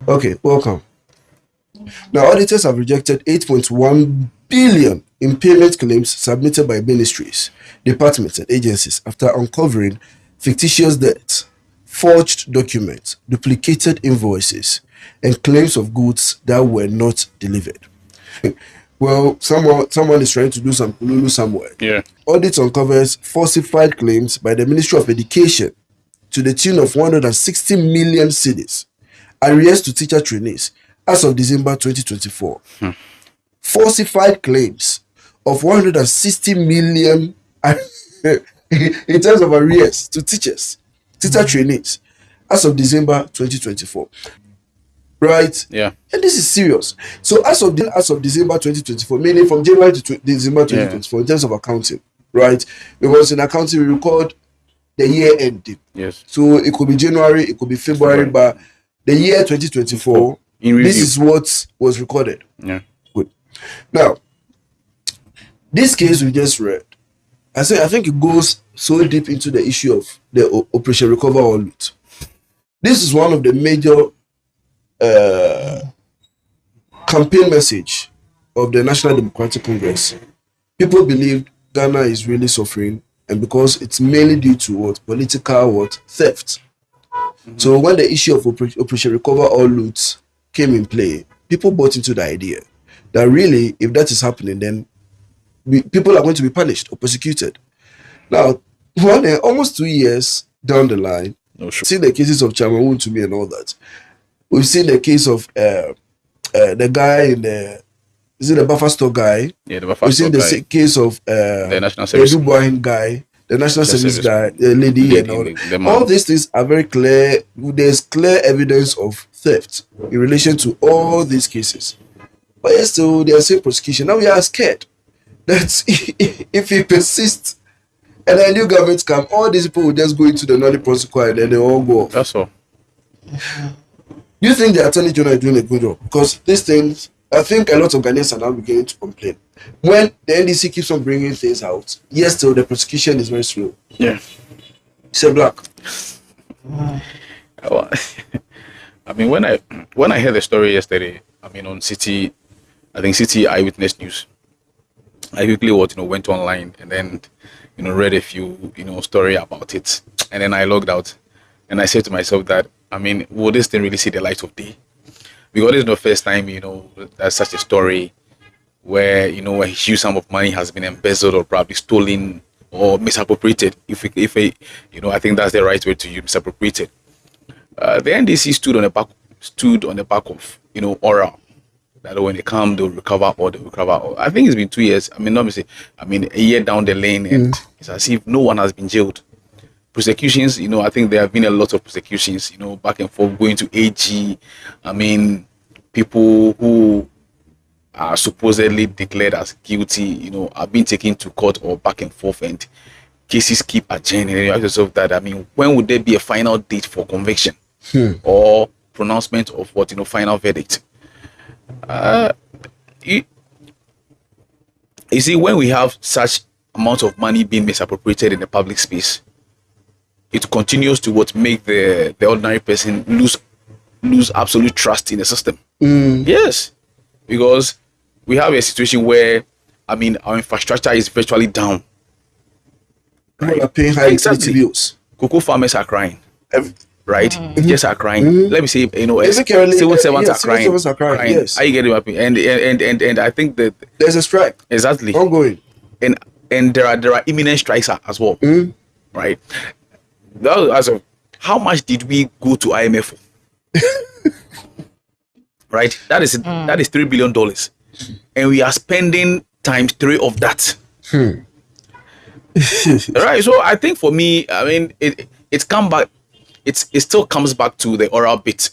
Okay, welcome. Now, auditors have rejected 8.1 billion in payment claims submitted by ministries, departments, and agencies after uncovering fictitious debts, forged documents, duplicated invoices, and claims of goods that were not delivered. Well, someone is trying to do some kululu somewhere. Yeah. Audit uncovers falsified claims by the Ministry of Education to the tune of 160 million cedis, arrears to teacher trainees as of December 2024. Falsified claims of 160 million in terms of arrears to teachers, teacher trainees as of December 2024. Right? Yeah. And this is serious. So as of December 2024, meaning from January to December 2024, in terms of accounting, right? Because in accounting we record the year ending. Yes. So it could be January, it could be February, but the year 2024, this is what was recorded. Yeah. Good. Now, this case we just read, I think it goes so deep into the issue of the Operation Recover or Loot. This is one of the major campaign message of the National Democratic Congress. People believe Ghana is really suffering, and because it's mainly due to political theft. So when the issue of Operation Recover or Loot came in play, people bought into the idea that really, if that is happening, then people are going to be punished or persecuted. Now, almost 2 years down the line, see the cases of Chairman to me and all that. We've seen the case of the guy in the buffer store guy. Yeah, the buffer We've store seen the case of the National Service guy, the National Service guy, the lady and all. All these things are very clear. There's clear evidence of theft in relation to all these cases. But yes, still they are saying prosecution. Now we are scared that if he persists and a new government come, all these people will just go into the non-prosecutor and then they all go off. That's all. Do you think the Attorney General is doing a good job? Because these things, I think a lot of Ghanaians are now beginning to complain. When the NDC keeps on bringing things out, yes, still the prosecution is very slow. Yeah. It's a black. I mean, when I heard the story yesterday, I mean on City Eyewitness News, I quickly went online and then read a few story about it, and then I logged out, and I said to myself that, I mean, will this thing really see the light of day? Because it's not the first time, there's such a story where, a huge sum of money has been embezzled or probably stolen or misappropriated. If I think that's the right way to use misappropriated. The NDC stood on the back of, oral, that when they come, they'll recover or they'll recover. Or, I think it's been 2 years. I mean, not me say, a year down the lane, and it's as if no one has been jailed. Prosecutions, I think there have been a lot of prosecutions, back and forth, going to AG. I mean, people who are supposedly declared as guilty, are being taken to court or back and forth, and cases keep adjourning. And you ask yourself that, I mean, when would there be a final date for conviction or pronouncement of final verdict? You see, when we have such amount of money being misappropriated in the public space, it continues to make the ordinary person lose absolute trust in the system. Yes, because we have a situation where, I mean, our infrastructure is virtually down. People are paying high utility bills. Cocoa farmers are crying. Right? Just are crying. Let me say, civil servants are crying. Yes. Are you getting me? And I think that there's a strike. Exactly. Ongoing. And there are imminent strikes as well. Right? How much did we go to IMF for? Right? That is $3 billion. And we are spending times 3 of that. Right. So I think for me, I mean, it's come back. It still comes back to the oral bit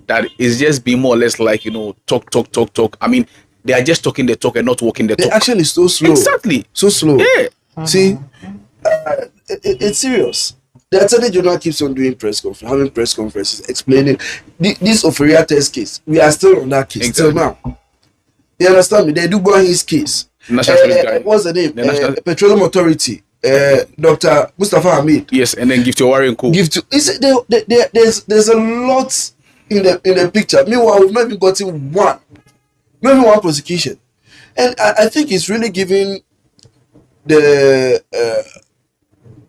that is just being more or less like, talk. I mean, they are just talking the talk and not walking the talk. They're actually so slow. Exactly. So slow. Yeah. See, it's serious. The Attorney General keeps on doing having press conferences, explaining this Oferia test case. We are still on that case till now. You understand me? They do go on his case. What's the name? Petroleum Authority. Dr. Mustafa Hamid. Yes, and then Gift Warren Co. There's a lot in the picture. Meanwhile, we've not even gotten one, not even one prosecution. And I think it's really giving the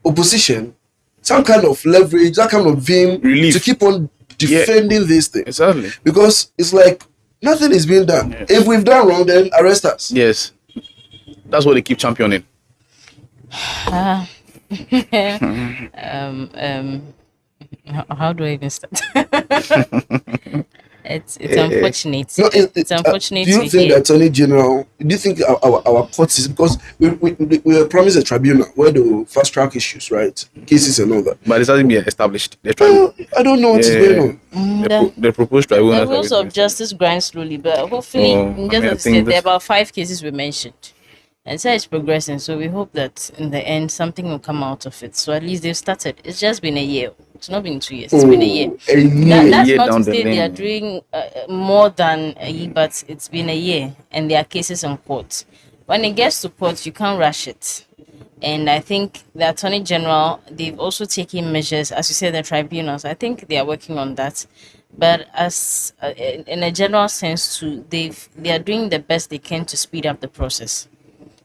opposition some kind of leverage, that kind of vim Relief. to keep on defending these things. Exactly. Because it's like nothing is being done. Yeah. If we've done wrong, then arrest us. Yes. That's what they keep championing. How do I even start? It's unfortunate. No, It's unfortunate do you to think hear. the Attorney General, do you think our courts is, because we were promised a tribunal where they will fast track issues, right? Cases and all that. But it hasn't been established. They're trying. Well, I don't know what is going on. The proposed tribunal. The rules of justice grind slowly, but hopefully, Oh, I just mean, I as I think said, there are this- about 5 cases we mentioned. And so it's progressing. So we hope that in the end, something will come out of it. So at least they've started. It's just been a year. It's not been 2 years. It's been a year. A year. That's year not down to the say they are lane. doing more than a year, but it's been a year and there are cases on court. When it gets to court, you can't rush it. And I think the Attorney General, they've also taken measures, as you said, the tribunals. I think they are working on that. But as in a general sense, too, they are doing the best they can to speed up the process.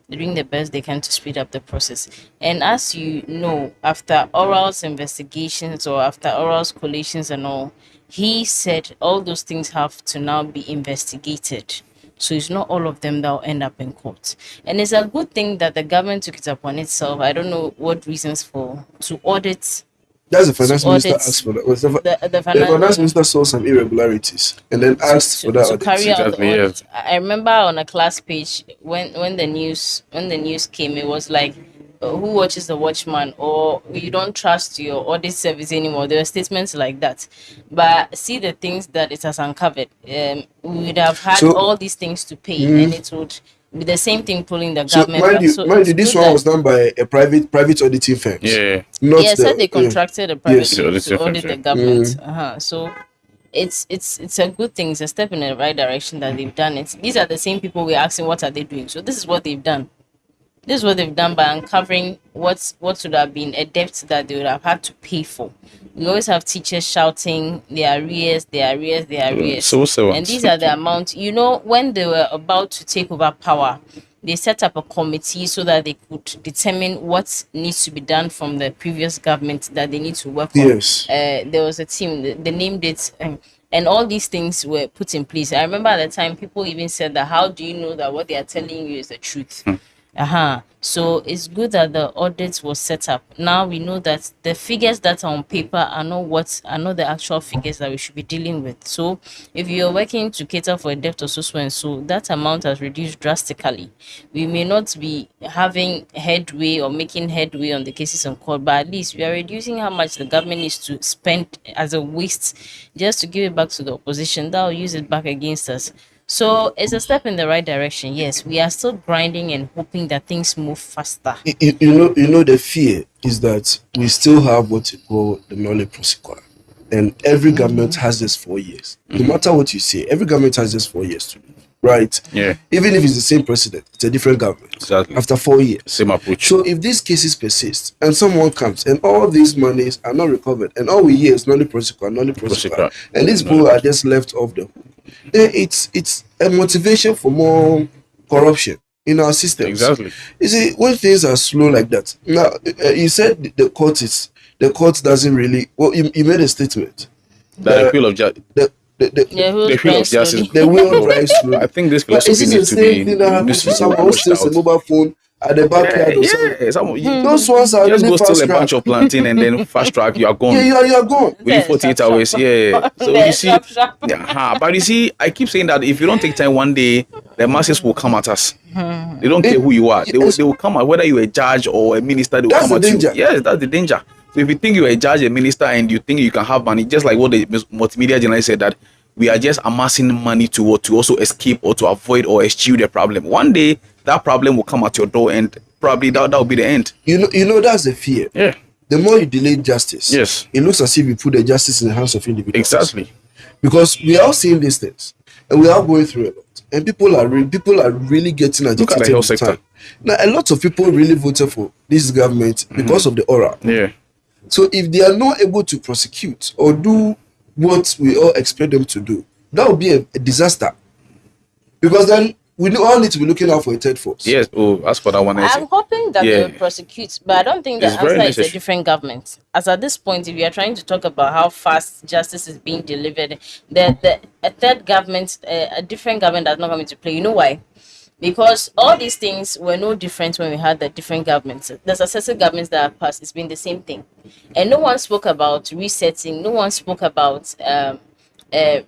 They're doing the best they can to speed up the process. And as you know, after Oral's investigations or after Oral's collations and all, he said all those things have to now be investigated. So it's not all of them that will end up in court. And it's a good thing that the government took it upon itself. I don't know what reasons for, to audit That's the finance minister audits asked for that. Was the the finance minister saw some irregularities and then asked for that to audit. carry out the Exactly, audit. I remember on a class page when the news came, it was like, who watches the Watchman, or you don't trust your audit service anymore. There were statements like that. But see the things that it has uncovered. We would have had So- all these things to pay, and it would be the same thing pulling the So government. mind back. you, So mind it's you, this good one that- was done by a private auditing firm. Yeah. Not yes, the, said they contracted a private Yes. firm Audit to audit firm, the government. So it's a good thing. It's a step in the right direction that they've done it. These are the same people we're asking what are they doing. So this is what they've done. This is what they've done by uncovering what would have been a debt that they would have had to pay for. We always have teachers shouting their arrears, their arrears, their arrears. Civil servants. And these are the amount. You know, when they were about to take over power, they set up a committee so that they could determine what needs to be done from the previous government that they need to work on. Yes. There was a team, they named it, and all these things were put in place. I remember at the time, people even said that, how do you know that what they are telling you is the truth? So it's good that the audit was set up. Now we know that the figures that are on paper are not the actual figures that we should be dealing with. So if you're working to cater for a debt or so and so, that amount has reduced drastically. We may not be having headway or making headway on the cases on court, but at least we are reducing how much the government needs to spend as a waste just to give it back to the opposition. That will use it back against us. So it's a step in the right direction. Yes, we are still grinding and hoping that things move faster. You know the fear is that we still have what you call the nolle prosequa, and every government has this 4 years. No matter what you say, every government has this 4 years to live, right? Yeah. Even if it's the same president, it's a different government Exactly. after 4 years. Same approach. So if these cases persist and someone comes and all these monies are not recovered and all we hear is nolle prosequa, Prosequa. and these people are just left off the hook, then it's a motivation for more corruption in our systems. Exactly. You see, when things are slow like that. Now, you said the court doesn't really. Well, you made a statement. The appeal of justice. Yeah, who The appeal of justice. The wheel drives slowly. I think this But philosophy is it the needs to same be thing that happens to needs to be someone who washed steals a out. mobile phone at the backyard or something? Yeah, some, Those ones are just really go fast steal a track. bunch of plantain and then fast track, you are gone. Yeah, you are gone. Within 48 Sharp, hours, sharp. yeah. So Yeah, you see, sharp, sharp. but you see, I keep saying that if you don't take time one day, the masses will come at us. They don't care who you are. They will come at whether you're a judge or a minister. They will That's come the at danger. you. Yes, that's the danger. So if you think you're a judge, a minister, and you think you can have money, just like what the multimedia journalist said, that we are just amassing money to also escape or to avoid or eschew the problem. One day that problem will come at your door, and probably that will be the end. You know that's the fear. Yeah. The more you delay justice, Yes. it looks as if you put the justice in the hands of individuals. Exactly. Because we are all seeing these things, and we are going through a lot, and people are really getting Look at agitated the health with sector. time. Now, a lot of people really voted for this government because of the aura. Yeah. So if they are not able to prosecute or do what we all expect them to do, that would be a disaster. Because then we all need to be looking out for a third force. Yes. Oh, as for that one, I'm hoping that Yeah. they'll prosecute, but I don't think the It's very answer is a necessary. different government. As at this point, if you are trying to talk about how fast justice is being delivered, a third government, a different government that's not coming to play. You know why? Because all these things were no different when we had the different governments. The successive governments that have passed, it's been the same thing. And no one spoke about resetting, no one spoke about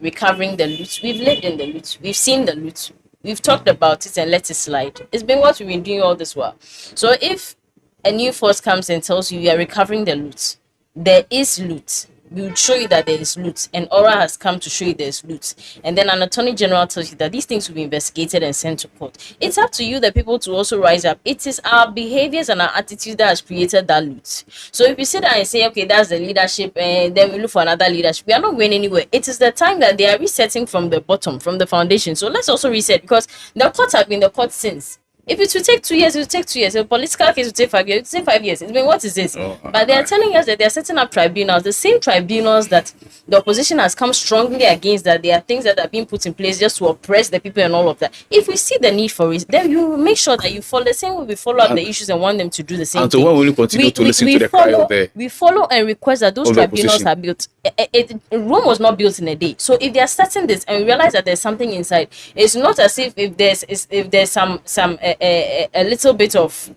recovering the loot. We've lived in the loot, we've seen the loot, we've talked about it and let it slide. It's been what we've been doing all this while. So if a new force comes and tells you are recovering the loot, there is loot. We will show you that there is loot, and Aura has come to show you there's loot. And then an attorney general tells you that these things will be investigated and sent to court. It's up to you, the people, to also rise up. It is our behaviors and our attitude that has created that loot. So if you sit there and say, okay, that's the leadership, and then we look for another leadership, we are not going anywhere. It is the time that they are resetting from the bottom, from the foundation. So let's also reset, because the courts have been the court since. If it will take 2 years, it will take 2 years. A political case will take 5 years. It will take 5 years. I mean, what is this? But they are telling us that they are setting up tribunals, the same tribunals that the opposition has come strongly against, that there are things that are being put in place just to oppress the people and all of that. If we see the need for it, then you make sure that you follow the same way we follow up the issues and want them to do the same And so thing. when will you continue to listen to the cry of the We follow and request that those of the tribunals opposition? are built. Rome was not built in a day. So if they are starting this and we realize that there's something inside, it's not as if there's some a little bit of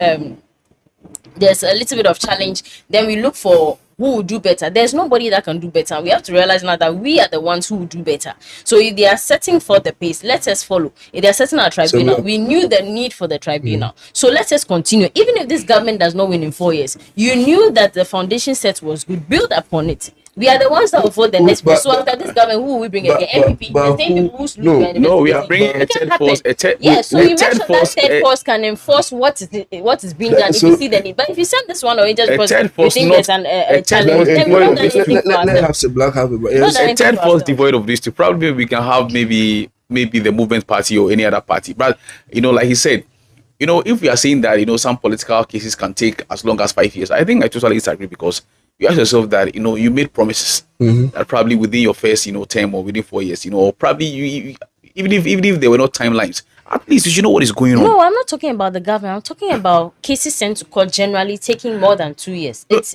there's a little bit of challenge, then we look for who will do better. There's nobody that can do better. We have to realize now that we are the ones who will do better. So if they are setting for the pace, let us follow. If they are setting our tribunal, we knew the need for the tribunal. So let us continue. Even if this government does not win in 4 years, you knew that the foundation set was good. Build upon it. We are the ones that will vote the next place. So after this government, who will we bring again? NPP. The same people who's losing. No, we are bringing a third force. Yes, so a you make sure third that force, third force can enforce what is being done if you see the need. But if you send this one away just because third you force, think not there's a challenge, then we don't do anything for Let ourselves. have some black have No, yes. no, a third force devoid of this. Probably we can have maybe the movement party or any other party. But like he said, if we are saying that some political cases can take as long as 5 years, I think I totally disagree, because you ask yourself that you made promises that probably within your first term or within 4 years, or probably you even if there were not timelines, at least you should know what is going on. No, I'm not talking about the government. I'm talking about cases sent to court generally taking more than 2 years. It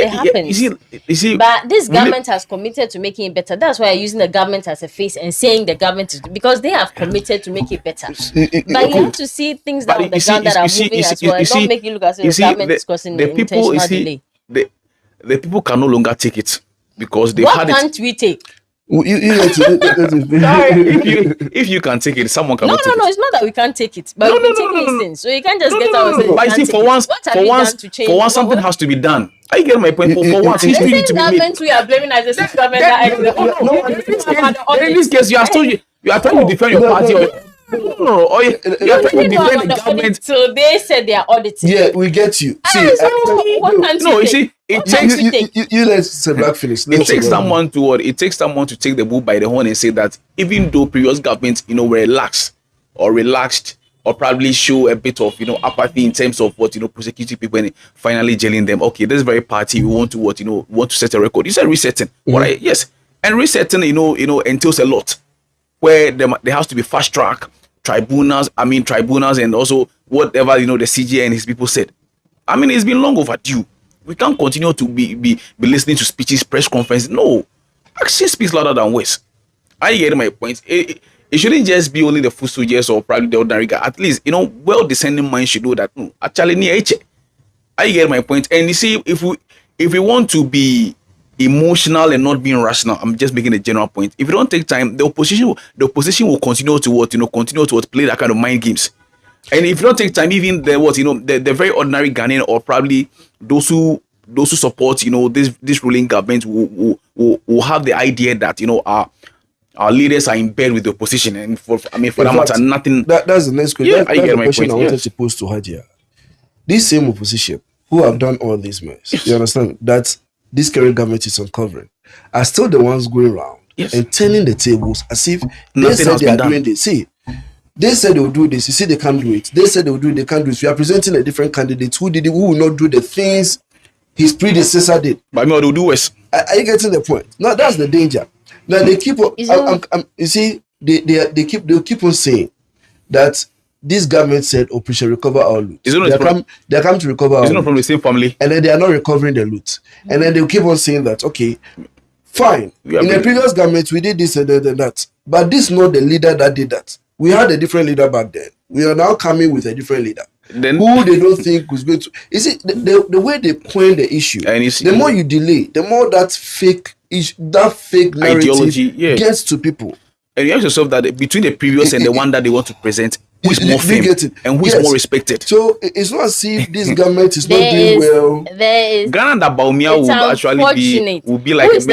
happens. You see, But this government has committed to making it better. That's why I'm using the government as a face and saying the government is, because they have committed to make it better. But you have to see things that But on the ground that are moving as well. And don't make you look as if the government is causing the people, intentional delay. the people can no longer take it, because they've What had it. can't we take? If you can take it, someone No, cannot take it. it's not that we can't take it, but we've been taking it since. So you can't just get out and say, But you see, for once, something has to be done. I get my point. For once, The history same needs to be made. government we are blaming as the same government that In this case, you are trying to defend your party. Or you are trying to defend the government. So they said they are auditing. Yeah, we get you. See, What can't No, we you take? see, it What can't takes we take? you let say black finish. it takes someone to what? It takes someone to take the bull by the horn and say that even though previous governments, were lax or relaxed, or probably show a bit of apathy in terms of what prosecuting people and finally jailing them. Okay, this very party we want to want to set a record. You said resetting. What yes, and resetting entails a lot, where there has to be fast track tribunals. Tribunals, and also whatever the CJ and his people said. It's been long overdue. We can't continue to be listening to speeches, press conferences. No, action speaks louder than words. I get my point. It shouldn't just be only the foot soldiers or probably the ordinary guy. At least, well-discerning minds should know that actually I get my point. And you see, if we want to be emotional and not being rational, I'm just making a general point. If you don't take time, the opposition will continue to play that kind of mind games. And if you don't take time, even the very ordinary Ghanaian, or probably those who support this ruling government will have the idea that our leaders are in bed with the opposition, and for that matter, nothing. That's the next question. Yeah, That's I get the my question point, I wanted yes. to pose to Hadia. This same opposition who have done all these mess, you understand, that this current government is uncovering, are still the ones going around and turning the tables as if they Nothing said has they been are done. doing this. See, they said they will do this. You see, they can't do it. They said they will do it. They can't do it. We are presenting a different candidate who will not do the things his predecessor did. But they'll do worse. Are you getting the point? Now that's the danger. Now they keep on. You see, they'll keep on saying that this government said, "Oh, we shall recover our loot." They're coming to recover. It's not from the same family, and then they are not recovering the loot. And then they'll keep on saying that, okay, fine. In the previous government, we did this and that, but this is not the leader that did that. We had a different leader back then. We are now coming with a different leader. Then, who they don't think was going to. You see, the way they point the issue, the more you delay, the more that fake narrative ideology gets to people. And you ask yourself that between the previous and the one that they want to present, who is more famed and who is more respected? So it's not as if this government is not doing well. Ghana that Bawumia will actually be like who is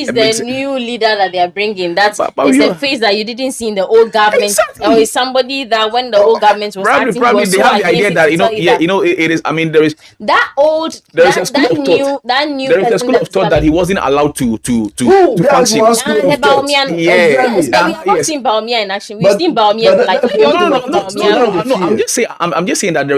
the new leader that they are bringing? That's it's a face that you didn't see in the old government, or is somebody that when the old government was probably they have the idea that it is. I mean, there is that old there is a school of thought. There is a school of thought that he wasn't allowed to function. We have not seen Bawumia in action. We've seen Bawumia like. No, I'm just saying that there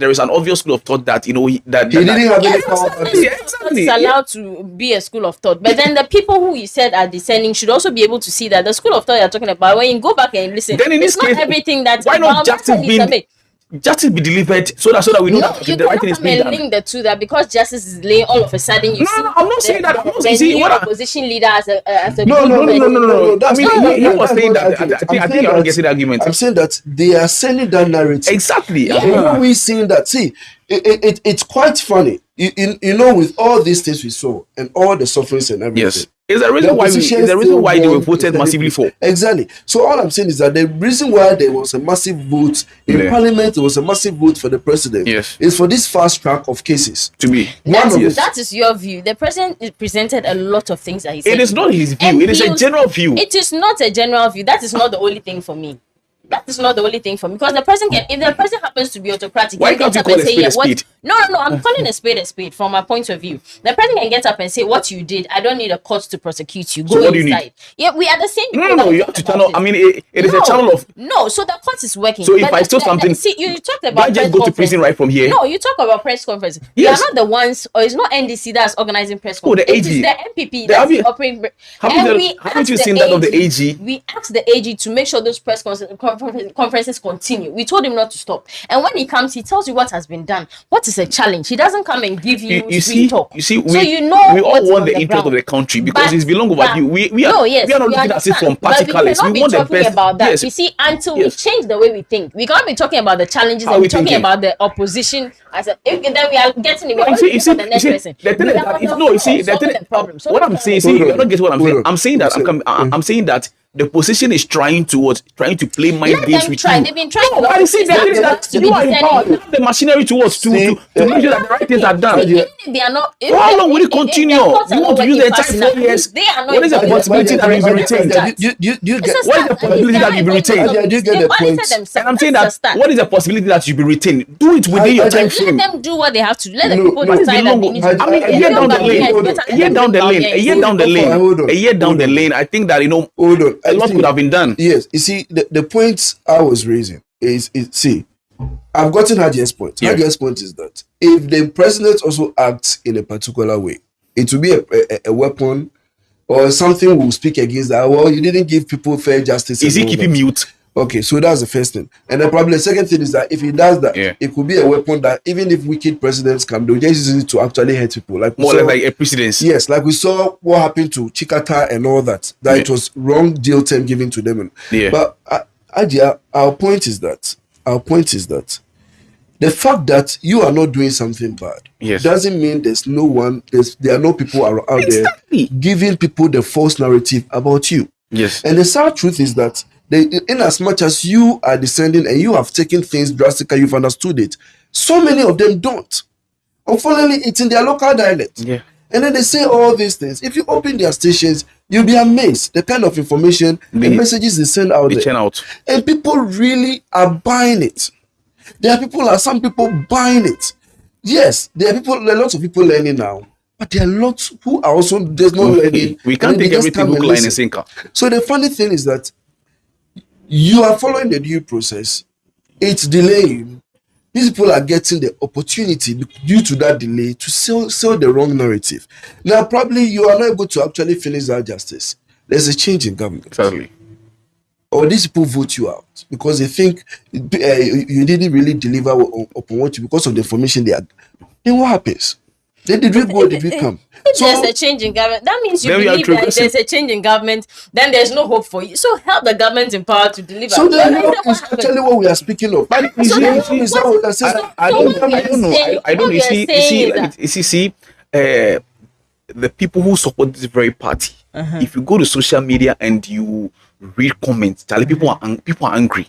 is an obvious school of thought that he didn't have any power. It's allowed to be a school of thought, but then the people who you said are descending should also be able to see that the school of thought you're talking about. When you go back and listen, then in this case, everything that why not justice be delivered so that we know that the right thing is being done. Link the two that because justice is laying all of a sudden you see. No, I'm not saying that. I'm not saying what opposition leader as a no. I mean, he was saying that. I think you're not getting the argument. I'm saying that they are sending that narrative. Exactly. Yeah. We saying that. See, it's quite funny. You know, with all these things we saw and all the sufferings and everything. Yes. Is the reason why they were voted massively for. Exactly. So all I'm saying is that the reason why there was a massive vote in Parliament, there was a massive vote for the president. Yes. Is for this fast track of cases. To me, that is your view. The president presented a lot of things that he said. It is not his view. It is a general view. It is not a general view. That is not the only thing for me. That is not the only thing for me because the president if the president happens to be autocratic, why can't you call a spade a spade? No, I'm calling a spade from my point of view. The president can get up and say what you did. I don't need a court to prosecute you. So what do you need? Yeah, we are the same. No, you have to channel. I mean, it is a channel of. No, so the court is working. So if I steal something, see, you talked about. I just go to prison right from here. No, you talk about press conference. Yes. We are not the ones, or it's not NDC that's organizing press conference. Oh, the AG. It is the MPP that's operating. Haven't you seen that of the AG? We asked the AG to make sure those press conferences continue. We told him not to stop. And when he comes, he tells you what has been done. What is a challenge? He doesn't come and give you talk. You see, we all want the interest of the country because it's belong overdue. We are not looking at it from party colors. We want the best. About that. Yes. You see, until we change the way we think, we can't be talking about the challenges and we're talking about the opposition as a then we are getting the next person. What I'm saying, you're not getting what I'm saying. I'm saying that the position is trying to play mind games with you. They've been trying. I see that you are in power. You have the machinery to make sure that the right things are done. They are not. How long will it continue? You want to use the entire 4 years? What is the possibility that you will be retained? What is the possibility that you will be retained? Do you get the point? And I'm saying that what is the possibility that you will be retained? Do it within your time frame. Let them do what they have to. Let the people decide that they need to. I mean, a year down the lane, I think that hold on. A lot could have been done. Yes, you see, the point I was raising is see, I've gotten Hajia's point. Yeah. Hajia's point is that if the president also acts in a particular way, it will be a weapon or something will speak against that. Well, you didn't give people fair justice. Is he keeping mute? Okay, so that's the first thing. And then probably the second thing is that if he does that, it could be a weapon that even if wicked presidents come, they'll just use it to actually hurt people. Like like a presidency. Yes, like we saw what happened to Chikata and all that. That it was wrong jail term given to them. But Ajia, our point is that the fact that you are not doing something bad doesn't mean there are no people out there giving people the false narrative about you. Yes. And the sad truth is that in as much as you are descending and you have taken things drastically, you've understood it. So many of them don't. Unfortunately, it's in their local dialect. Yeah. And then they say all these things. If you open their stations, you'll be amazed the kind of information, the messages they send out there. And people really are buying it. Some people buying it. Yes, there are lots of people learning now. But there are lots who are also there's no learning. We can't take everything hook, line, and sinker. So the funny thing is that you are following the due process. It's delaying. these people are getting the opportunity due to that delay to sell the wrong narrative. Now, probably you are not able to actually finish that justice. There's a change in government. Exactly. Or these people vote you out because they think you didn't really deliver upon what you, because of the information they had. Then what happens? Then did we go, did we come? If there's a change in government, that means you Then we are believe that if progressing. there's a change in government, then there's no hope for you. So help the government in power to deliver. So then What hope is happened? actually what we are speaking of. But you So see, then you see, Is that what I said? I so don't, what we I are don't know. saying- I don't know. what You we are see, saying is let me- you see, the people who support this very party. If you go to social media and you read comments, Charlie, people are angry.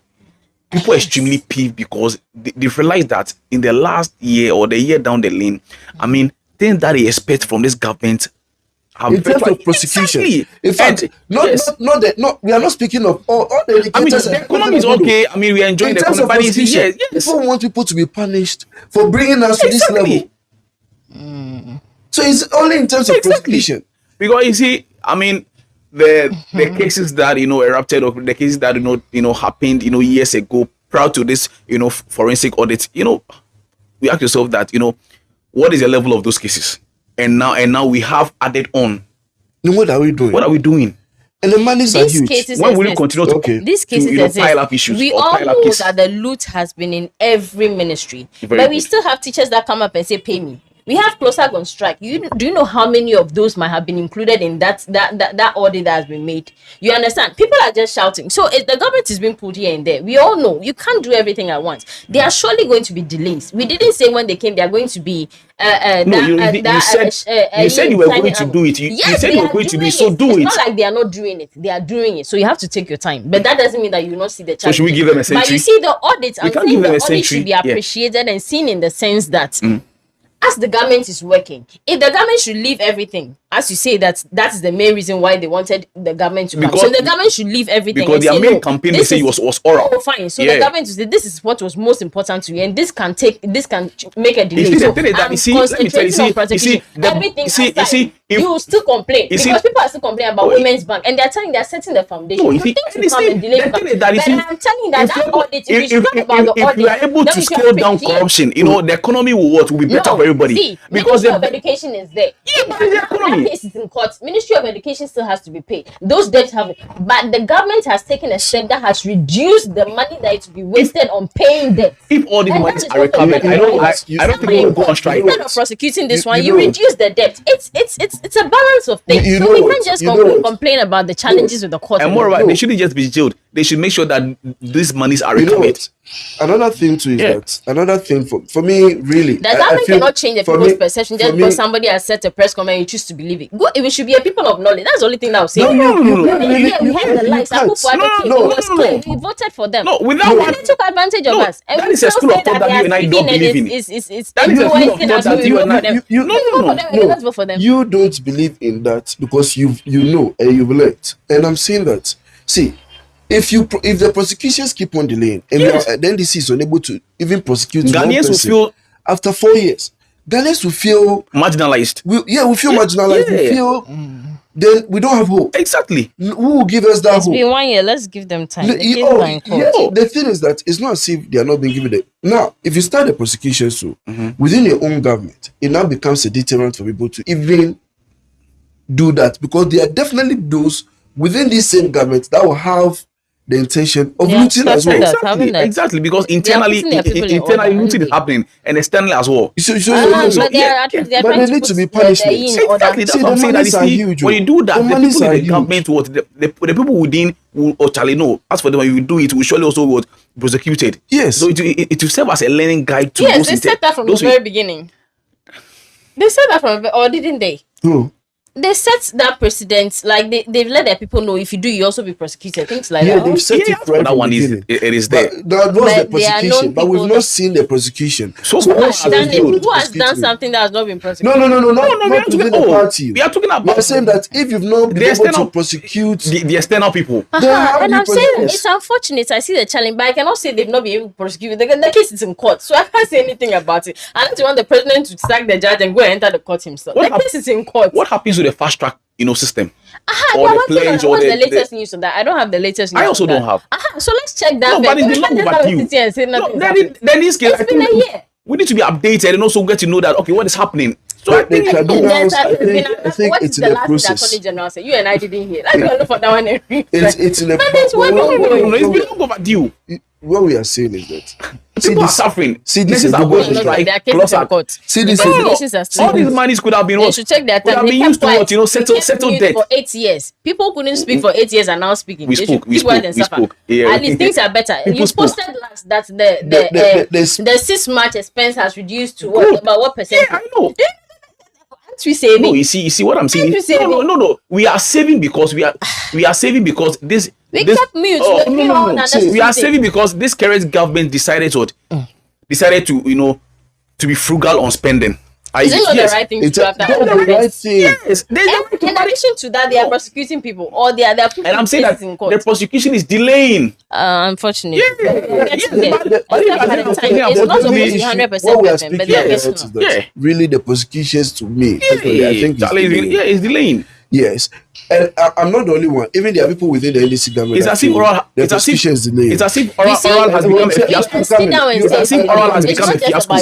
People are extremely peeved because they've realized that in the last year or the year down the lane, I mean, things that they expect from this government have In terms virtually- of prosecution, Exactly. in fact, And- not yes. we are not speaking of all the I mean, indicators. the economy is okay. I mean, we are enjoying In the terms of economy. But it's- prosecution, yes. people want people to be punished for bringing us to this Exactly. level. So it's only in terms of Exactly. prosecution. Because you see, I mean, the cases that erupted, or the cases that happened years ago, prior to this forensic audit, we ask yourself that what is the level of those cases, and now we have added on. Then what are we doing? What are we doing? And the monies are These huge. cases When will you exist. continue to Okay. These cases exist. pile up issues? We or all pile up know cases? that the loot has been in every ministry, Very but we good. still have teachers that come up and say, "Pay me." We have Closak on strike. Do you know how many of those might have been included in that audit that has been made? You understand? People are just shouting. So if the government is being pulled here and there, we all know you can't do everything at once. There are surely going to be delays. We didn't say when they came they are going to be. No, you said you were going to do it. You said they you were are going to do doing it, so do It's it. not like they are not doing it. They are doing it. So you have to take your time. But that doesn't mean that you will not see the So challenge. should we give them a But century? you see the audit, I'm can't saying give them the a audit century, should be yeah. appreciated and seen in the sense that as the government is working, if the government should leave everything, as you say, that is the main reason why they wanted the government to come. Because- So the government should leave everything. because and their say, main no, campaign, they this say, is- was oral. Oh, fine. So Yeah. the government will say this is what was most important to you, and this can make a delay. You see, the So thing is that, I'm you see, let me tell you, concentrating on prosecution. you Everything see, aside, if- you will still complain you see- because people are still complaining about Oh, Women's Bank, and they're setting the foundation. No, You you see, think and to you come see, and delay the but thing is that, you see, I'm telling you that if that you- audit, if- if you talk if- about the if audit, you are able then to we should scale down appreciate- corruption, the economy will be better no, for everybody. See, Because Ministry of the, Education is there. Yeah, but it's the economy. That case is in court. Ministry of Education still has to be paid. Those debts have, but the government has taken a step that has reduced the money that is to be wasted on paying debts. if all these And monies that is are what the recovered, I don't government I don't think we will go on strike. Instead of prosecuting this You- one, you you know- reduce the debt. It's a balance of things. You so know we what? can't just You know what? complain about the challenges with the court. And moreover, No. they shouldn't just be jailed. They should make sure that these monies are You know recovered. what? Another thing too is Yeah. that another thing for me really. The I government feel- cannot change the for people's me- perception for just me- because somebody has set a press comment and you choose to believe it. Go, it should be a people of knowledge. That's the only thing that I would say. No, you Yeah, really- we you had the can't. likes. You can't. Akufo-Addo No, came, no, it was no, clear. no. We voted for them. No, without and one- they took advantage of No, us. And that we is a still school of say thought that they you are and I speaking don't and believe in. It's That is a school of influencing thought us, so that we you vote and for I- them. you- We vote for them and let's vote for them. You don't believe in that because you know and you've learned. And I'm saying that, see, if the prosecutions keep on delaying and Yes. the NDC is unable to even prosecute one Ghanaians will person feel after 4 years, Ghanaians will feel marginalized. we feel marginalized. We Yeah. feel then we don't have hope. Exactly. Who will give us that It's hope? been 1 year. Let's give them time. No, The case are in court. yeah, the thing is that it's not as if they are not being given it. Now, if you start the prosecution so within your own government, it now becomes a deterrent for people to even do that because there are definitely those within this same government that will have the intention of Yeah, looting as well. that's having Exactly, that. exactly. Because They are internally, putting their people in internally order, looting is aren't they? happening, and externally as well. So, But they are yeah, actually they're but trying they to need put to be the punished. in order. Exactly. That's See, what I'm the saying. That monies you are see, huge, when oh. you do that, The the monies people are in the huge. government, the people within will actually know. As for them, when you do it, will surely also be prosecuted. Yes. So it will serve as a learning guide to Yes, those they said that from the those very beginning. They said that from, or didn't they? No. They set that precedent, like they've let their people know if you do, you also be prosecuted, things like Yeah, that. they've set Yeah, it right that from one the is beginning. it is there. But that was But the they are known prosecution, but we've people not that- seen the prosecution. So So who what has should done we it? do Who to has prosecute done me? something that has not been No, prosecuted? not we are within talking. the Oh, party. we are talking We about are saying that if you've not been The able to external- prosecute, the external people. then how And do you I'm saying prosecute? it's unfortunate. I see the challenge, but I cannot say they've not been able to prosecute. The case is in court, so I can't say anything about it. I don't want the president to sack the judge and go and enter the court himself. What The hap- case is in court. What happens into the fast track, system. Or the pledge, or what's the latest news on that? I don't have the latest news. I also don't have. So let's check that. No, but it's long overdue. Then this case, it's been a year. We need to be updated and also get to know that, okay, what is happening. So I think I think it's in the process. Attorney General said, you and I didn't hear. Let's go look for that one. It's in the process. It's been long overdue. What we are saying is that people are suffering. See, this is are going strike. See, this all these monies could have been what? They should check their time. Could have been used to what, settle debt. For 8 years. People couldn't speak for 8 years and now speaking. We spoke. Yeah. At least things are better. You posted last that the 6 March expense has reduced to what? About what percent? Yeah, I know. We saving. No, you see what I'm saying. No. We are saving because we are saving because this. We kept mute. No. We are saving because this current government decided to to be frugal on spending. Is it not the right thing to do after all the right thing? Yes. In addition to that, they are prosecuting people, or they are and I'm saying that the prosecution is delaying. Unfortunately, it's not always 100%, but yeah, really the prosecutions to me. I think it's delaying. Yes, and I'm not the only one. Even there are people within the NDC government. It's as if oral has become a fiasco. It's as if oral has become a fiasco.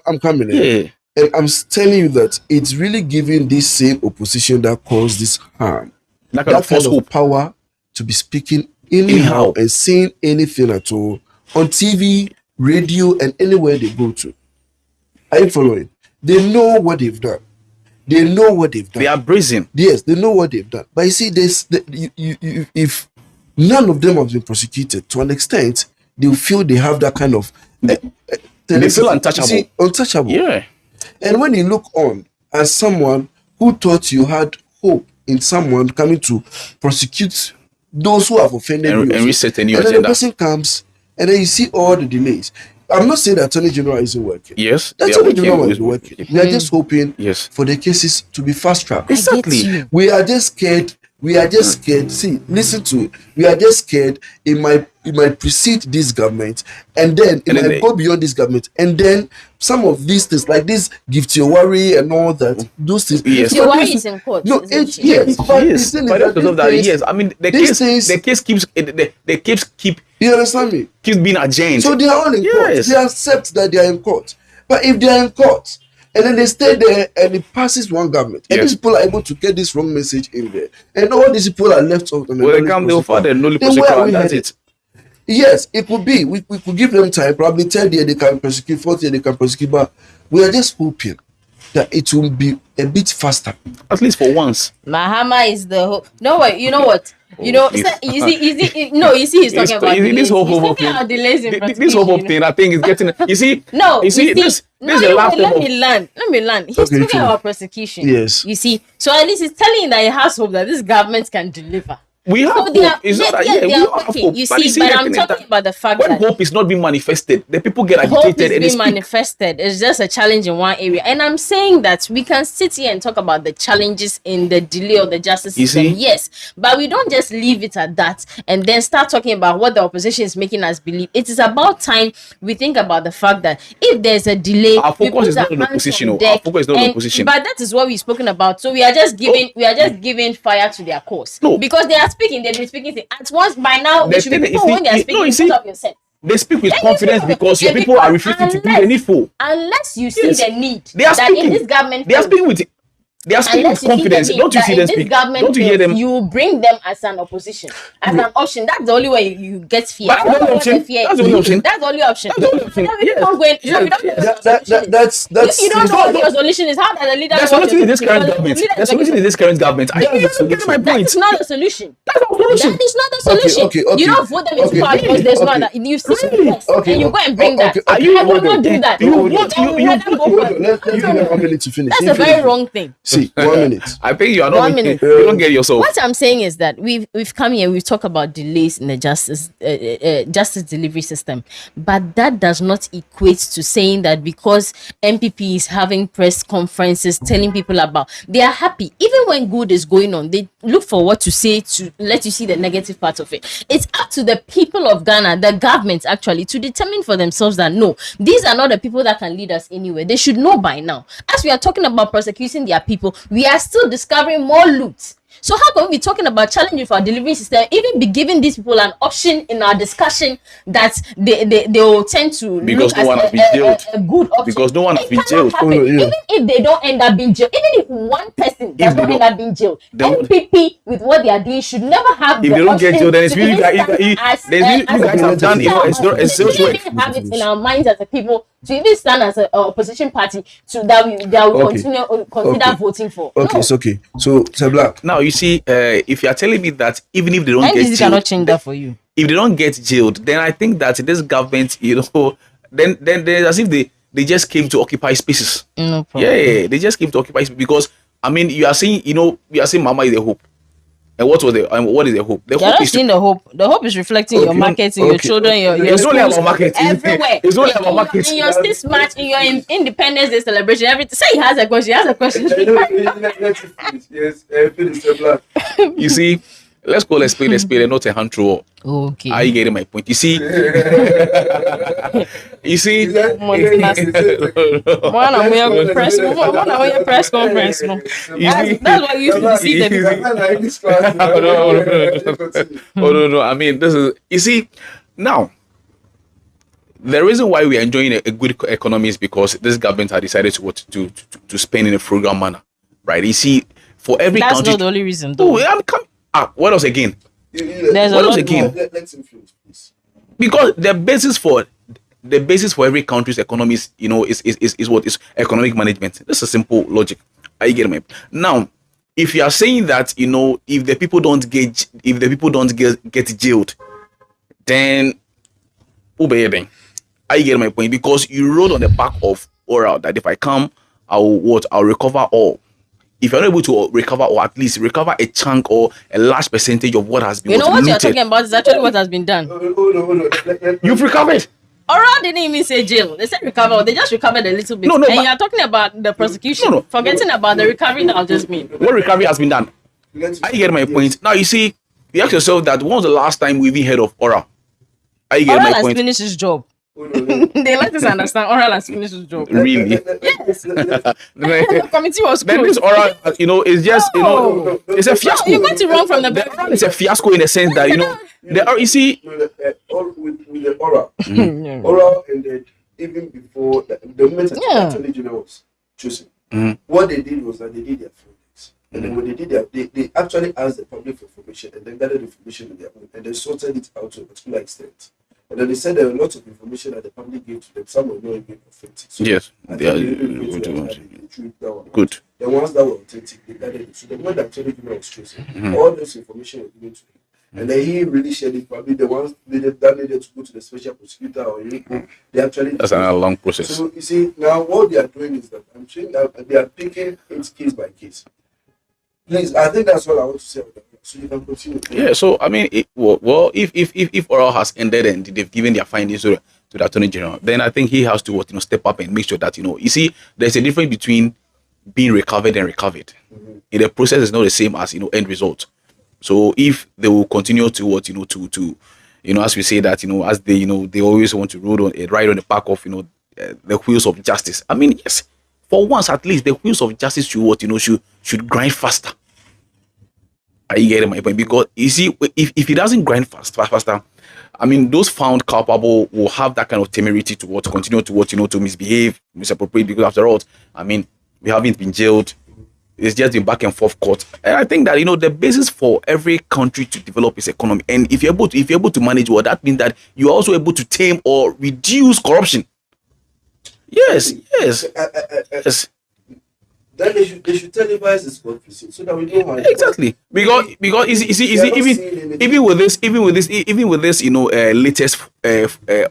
I'm coming in. And I'm telling you that it's really giving this same opposition that caused this harm that kind of power to be speaking anyhow and saying anything at all on TV, radio, and anywhere they go to. Are you following? They know what they've done. They are brazen. Yes, they know what they've done. But you see, if none of them have been prosecuted to an extent, they feel they have that kind of. They feel untouchable. See, untouchable. Yeah. And when you look on as someone who thought you had hope in someone coming to prosecute those who have offended you, and reset a new and agenda, then the person comes and then you see all the delays. I'm not saying that Attorney General isn't working. Yes, the Attorney General is working. We are just hoping for the cases to be fast tracked. Exactly. We are just scared. See, listen to it. We are just scared. It might precede this government, and then it might go beyond this government, and then some of these things like this gift your worry and all that. Those things. Yes. Your worry is in court. No, yes. Yes. I mean, the case keep. You understand me? Keeps being adjourned. So they are all in court. They accept that they are in court. But if they are in court and then they stay there and it passes one government, and these people are able to get this wrong message in there, and all these people are left out. They'll file null prosequi. That's it. Yes, it could be. We could give them time. Probably 3rd year they can prosecute, 4th year they can prosecute. But we are just hoping that it will be a bit faster. At least for once. Mahama is the hope. No, wait, you know what? You see, he's talking about this whole hope thing. This whole hope thing, I think, is getting. You see, this is the last let me land. He's talking about prosecution. Yes. You see, so at least he's telling you that he has hope that this government can deliver. We have hope. It's not that, we have hope. You see, but I'm talking about the fact that when hope is not being manifested, the people get agitated. Hope is being manifested. It's just a challenge in one area. And I'm saying that we can sit here and talk about the challenges in the delay of the justice system. Yes, but we don't just leave it at that and then start talking about what the opposition is making us believe. It is about time we think about the fact that if there's a delay, our focus is not on opposition. Our focus is not on opposition. But that is what we've spoken about. So we are just giving fire to their cause. No, because they are speaking, they've been speaking at once by now. They should be people when they are speaking of yourself. They speak with confidence because your people are refusing to do the needful. Unless you see the need they are speaking, in this government, they are speaking with confidence. Don't you see them speak? Don't you hear them? You bring them as an opposition, as an option. That's the only way you get fear. That's the only option. That's the only option. That's if you don't know what your solution is, how does a leader? There's solution in this current government. There's solution in this current government. I get my point. That's not a solution. That's not a solution. That is not a solution. Okay. You don't vote them into power because there's not that. You see and you go and bring that. I will not do that. Let's give them 1 minute to finish. That's a very wrong thing. See, 1 minute. I think you are not. You don't get yourself. What I'm saying is that we've come here. We've talked about delays in the justice delivery system, but that does not equate to saying that because MPP is having press conferences telling people about they are happy even when good is going on. They look for what to say to let you see the negative part of it. It's up to the people of Ghana, the government actually, to determine for themselves that no, these are not the people that can lead us anywhere. They should know by now. As we are talking about prosecuting their people, people, we are still discovering more loot. So how can we be talking about challenging for our delivery system, even be giving these people an option in our discussion that they will tend to Because look no as one has been jailed. a good option? Because no one has It been cannot jailed. happen. Oh, yeah. Even if they don't end up being jailed, even if one person does they not end don't- up being jailed, they- NPP with what they are doing should never have If the they don't get option jailed, then it's to really even guys. stand as There's really you guys have done. You know, it's we zero shouldn't sweat. even have it in our minds as a people to even stand as an opposition party to that we Okay. consider Okay. voting for. Okay, No. it's okay. So, Sir Black, Now you see, if you are telling me that even if they don't NDC get cannot jailed, change that for you. if they don't get jailed, then I think that this government, then as if they just came to occupy spaces. No problem. Yeah, they just came to occupy spaces because I mean you are saying Mama is the hope, and what is the hope? The You're hope not is seeing the hope. The hope is reflecting in your Okay. market, in your Okay. children, your It's only schools, about market. everywhere. It's only about market. In your state match, in your Independence Day celebration, everything. Say he has a question. He has a question. Yes, finish, Sir Black. You see, let's call a spade and not a hand throw. Okay. Are you getting my point? You see, you see. One on your press conference. No. That's what you used to see them. No. I mean, this is you see now. The reason why we are enjoying a good economy is because this government has decided to spend in a frugal manner, right? You see, for every That's country. not the only reason, Oh, though. I'm coming. What else again? There's a What lot else again? more. Let's influence, please. Because the basis for every country's economy is what is economic management. That's a simple logic. Are you getting me? Now, if you are saying that if the people don't get jailed, then obey. Are you getting my point? Because you rode on the back of oral that if I come, I'll recover all. If you're not able to recover or at least recover a chunk or a large percentage of what has been You know what you're looted, talking about is actually what has been done. Hold on. you've recovered. Oral didn't even say jail. They said recover. They just recovered a little bit. No, and but- you are talking about the prosecution. No. Forgetting about the recovery now just mean. What recovery has been done? Are you getting my point? Now you see, you ask yourself that when was the last time we even heard of oral? Are you getting Oral my has point? finished his job. Hold on. They let us understand Oral has finished his job. Really? Yes. The committee was Then this closed. oral, is just No. it's a fiasco. You got it wrong from the The oral is a fiasco in the sense that you see, With the oral. Yeah. Oral ended even before the moment that Yeah. the Attorney General was chosen. Mhm. What they did was that they did their findings. And then when they did they actually asked the public for information and then gathered information on their own and then sorted it out to a particular extent. And then they said there were lots of information that the public gave to them. Some were not even authentic. So yes, I they are think they didn't go to good. they threw it down. Good. The ones that were authentic, they gathered it. So the moment that Attorney General was chosen, Mhm. all those information was given to him. And then he really shared it. Probably the ones that needed to go to the special prosecutor or Unico, they actually. That's another long process. So you see, now what they are doing is that I'm saying that they are taking it case by case. Please, I think that's all I want to say. So you can continue. Yeah, so I mean, if oral has ended and they've given their findings to the Attorney General, then I think he has to step up and make sure that you see there's a difference between being recovered and recovered. In the process, is not the same as end result. So if they will continue to to as we say that as they always want to ride on the back of the wheels of justice. I mean, yes, for once at least the wheels of justice should grind faster. Are you getting my point? Because you see, if it doesn't grind faster, I mean, those found culpable will have that kind of temerity to continue to misbehave, misappropriate. Because after all, I mean, we haven't been jailed. It's just been back and forth court. And I think that the basis for every country to develop its economy, and if you're able to manage well, that means that you're also able to tame or reduce corruption. Yes. Then they should televise this court proceeding so that we know how. Exactly, because you see, even with this latest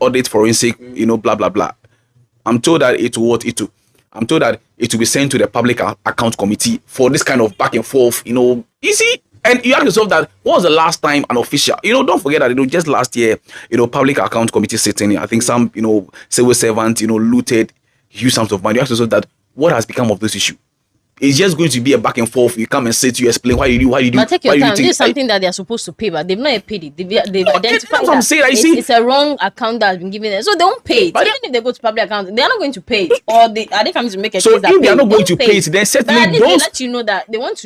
audit forensic blah blah blah, I'm told that it will be sent to the public account committee for this kind of back and forth. You see, and you ask yourself that what was the last time an official? Don't forget that just last year public account committee sitting. I think some civil servant looted huge sums of money. You ask yourself that what has become of this issue. it's just going to be a back and forth. You come and sit, you explain why you do, But take why your you time. think. This is something that they are supposed to pay, but they've not yet paid it. They've No, identified that's what I'm that saying. I see. it's a wrong account that has been given them, so they won't pay it. But Even if they go to public account, they are not going to pay it, or are they coming to make a So case that if they are pay not going Don't to pay it, then But certainly at least they those. let you know that they want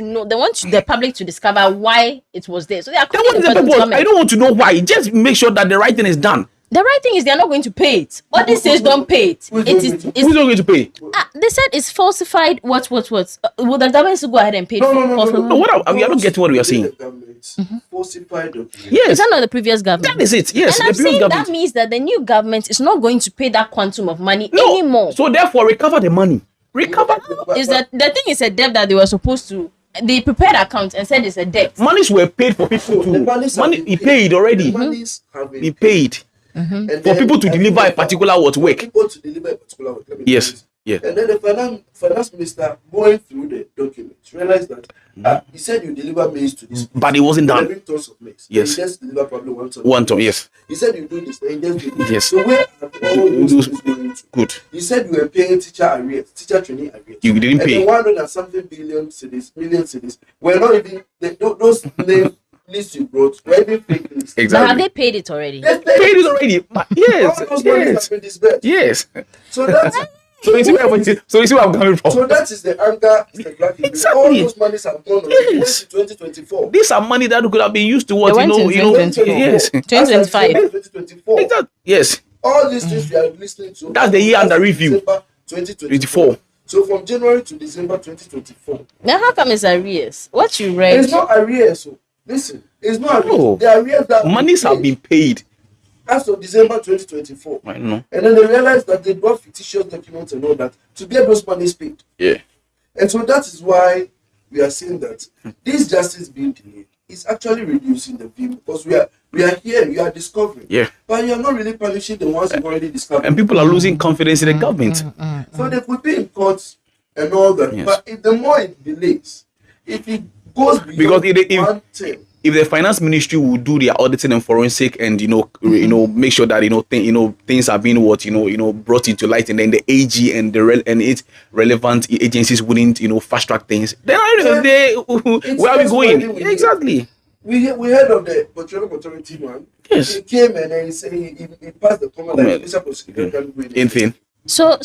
the public to discover why it was there. So they are Then calling what is the the person to purpose? come I and- don't want to know why. Just make sure that the right thing is done. The right thing is they are not going to pay it. What this says don't pay it. Who's It not is. going to- It's, Who's not going to pay? they said it's falsified. What? Will the government still go ahead and pay? No, for no, no, no, falsified? No, what are we are not getting what we are saying. The government falsified documents. Is Yes, that not the previous government? that is it. Yes, And the I'm previous saying government. that means that the new government is not going to pay that quantum of money No. anymore. So therefore, recover the money. Recover. Is that the thing is a debt that they were supposed to? They prepared accounts and said it's a debt. Monies were paid for people The to. monies have Money been he paid already. The monies have been He paid And for then- people to and deliver a then- particular what for work. people to deliver a particular work. Let me Yes. tell you this. Yeah. And then the finance minister going through the documents realized that he said you deliver maize to this, But it wasn't done. 11 tons of maize. Yes. He just deliver probably 1 ton. 1 ton. Yes. He said you do this, and he just do this. Yes. So where are all those things going to? Good. He said you were paying teacher arrears, teacher training arrears. You didn't and pay. the 100 and something million cities were not even those name lists you brought were even fake lists. But have Exactly. they paid it already? They Paid it already. Yes. All those monies Yes. have been disbursed. Yes. So that's So you see where I'm coming from. so that is the anger. Mr. Blackie. Exactly. All those monies have gone already. Yes. Went to 2024. These are money that could have been used to They what went in 2024. yes. 2025. 2024. Exactly. Yes. All these things we are listening to. That's the year under review. December 2024. So from January to December 2024. Now how come it's arrears? What you read? It's not arrears. So listen, it's not arrears. No. The arrears that Monies have been paid. as of December 2024. I know. And then they realized that they brought fictitious documents and all that to get those monies paid. Yeah. And so that is why we are saying that this justice being delayed is actually reducing the view because we are here, we are discovering. Yeah. But you are not really punishing the ones who've already discovered. And people are losing confidence in the government. So they could be in courts and all that. Yes. But the more it delays, if it goes beyond Because if- one term, If the finance ministry will do their auditing and forensic and make sure that things are being brought into light, and then the AG and its relevant agencies wouldn't fast track things, then where are we just going? why we- Exactly. we heard of the Petroleum Authority man. Yes. He came and then he said he passed the comment that Comment. Mr. Prosecutor can't do Anything. So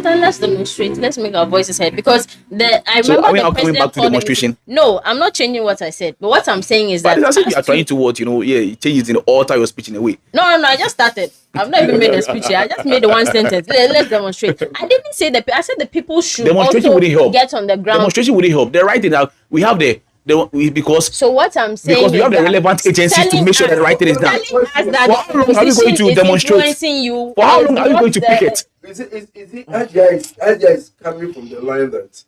then let's demonstrate. Let's make our voices heard because I So remember are we the now coming president back to called them- demonstration? No, I'm not changing what I said. But what I'm saying is But that as if you are as to- trying to change it in alter your speech in a way. No, I just started. I've not even made a speech yet. I just made the one sentence. Let's demonstrate. I didn't say that. I said the people should Demonstration also wouldn't help. get on the ground. Demonstration wouldn't help. They're right now. We have because So what I'm saying we is have the that relevant agencies to telling make sure that the us- right thing is done. telling us that For how long are we position going to is demonstrate? influencing you For how is long are we not going to the- picket? Is it Adia is coming from the line that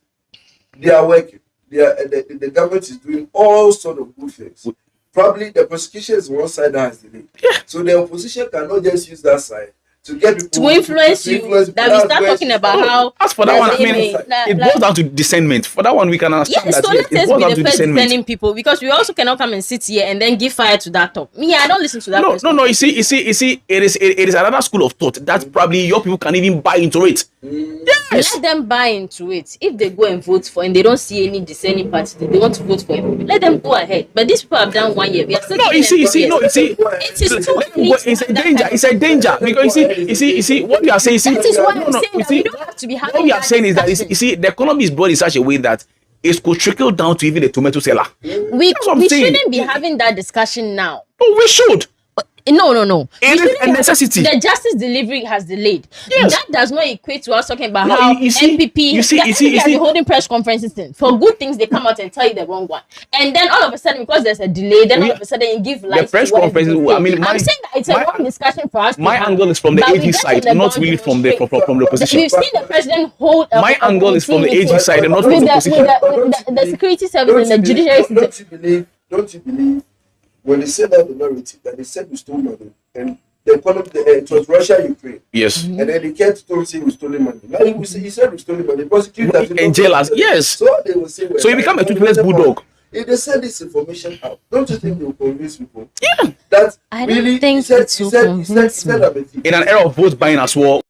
they are working. The government is doing all sort of good things. Probably the prosecution is one side that has delayed. So the opposition cannot just use that side to get people to influence you influence that we people. start That's talking where about she's- how As for that one, I mean, like- it boils down to discernment. For that one, we can understand yes, that. so Yes, let it us boils be down the to first discernment. discerning people because we also cannot come and sit here and then give fire to that talk. Me, I don't listen to that. No, person. no. You see, it is another school of thought that probably your people can even buy into it. Yes. Let them buy into it. If they go and vote for and they don't see any discerning party, they want to vote for him. Let them go ahead. But these people have done 1 year. We are still No, giving you see, them 4 years. It is too let them late go. to It's a have that danger. kind It's of a danger because you see what we are saying. That is why no, I'm no, saying you that see, we don't have to be having what we are that saying is that discussion. you see the economy is brought in such a way that it could trickle down to even the tomato seller. we That's what I'm we saying. shouldn't be having that discussion now. Oh, we should. No. It We is shouldn't a have- necessity. The justice delivery has delayed. Yes. That does not equate to us talking about No, how you see- NPP. you see- that you see- NPP you has see- been holding press conferences thing. For good things, they come out and tell you the wrong one, and then all of a sudden, because there's a delay, then all of a sudden you give light. press to what conferences, everything I mean, says. my- I'm saying that it's a my- wrong discussion for us. to My have. angle is from the But we AG get side, on the not ground really from the demonstrate. opposition. We've seen the president hold. My angle is from the meeting AG side and not from with the the, opposition. with the security service and the judiciary system. Don't you believe when they said that the narrative that they said we stole money and the economy it was Russia Ukraine Yes. and then they kept saying we stole money. Now he said we stole money. Prosecutors And jailers, yes. So they will say So you become a toothless bulldog. If they send this information out, don't you think they will convince people? Yeah. That I don't really think he said, it will he said convince I'm a thief. In an era of vote buying as well,